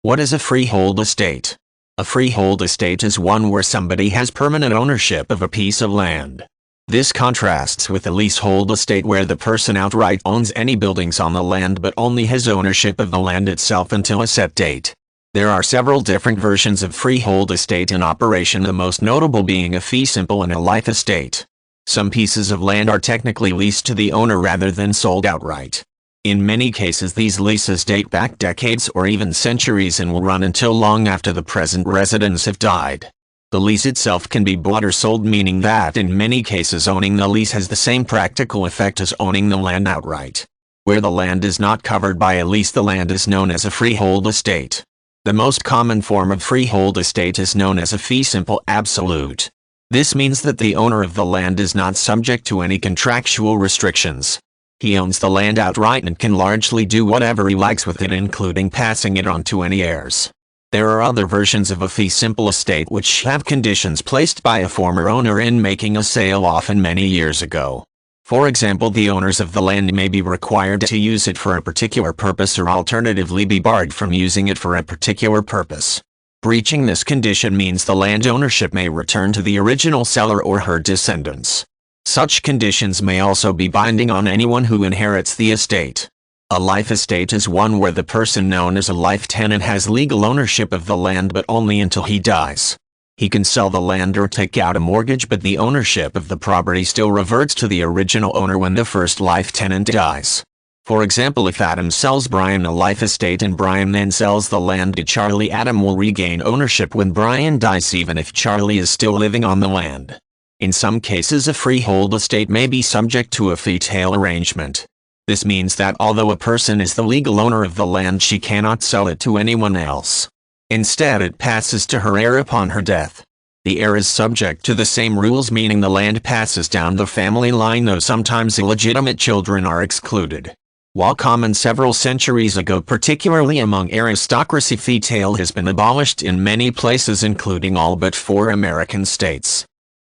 What is a freehold estate? A freehold estate is one where somebody has permanent ownership of a piece of land. This contrasts with a leasehold estate where the person outright owns any buildings on the land but only has ownership of the land itself until a set date. There are several different versions of freehold estate in operation, the most notable being a fee simple and a life estate. Some pieces of land are technically leased to the owner rather than sold outright. In many cases these leases date back decades or even centuries and will run until long after the present residents have died. The lease itself can be bought or sold, meaning that in many cases owning the lease has the same practical effect as owning the land outright. Where the land is not covered by a lease, the land is known as a freehold estate. The most common form of freehold estate is known as a fee simple absolute. This means that the owner of the land is not subject to any contractual restrictions. He owns the land outright and can largely do whatever he likes with it, including passing it on to any heirs. There are other versions of a fee simple estate which have conditions placed by a former owner in making a sale, often many years ago. For example, the owners of the land may be required to use it for a particular purpose or alternatively be barred from using it for a particular purpose. Breaching this condition means the land ownership may return to the original seller or her descendants. Such conditions may also be binding on anyone who inherits the estate. A life estate is one where the person known as a life tenant has legal ownership of the land but only until he dies. He can sell the land or take out a mortgage, but the ownership of the property still reverts to the original owner when the first life tenant dies. For example, if Adam sells Brian a life estate and Brian then sells the land to Charlie, Adam will regain ownership when Brian dies, even if Charlie is still living on the land. In some cases, a freehold estate may be subject to a fee-tail arrangement. This means that although a person is the legal owner of the land, she cannot sell it to anyone else. Instead, it passes to her heir upon her death. The heir is subject to the same rules, meaning the land passes down the family line, though sometimes illegitimate children are excluded. While common several centuries ago, particularly among aristocracy, fee-tail has been abolished in many places, including all but 4 American states.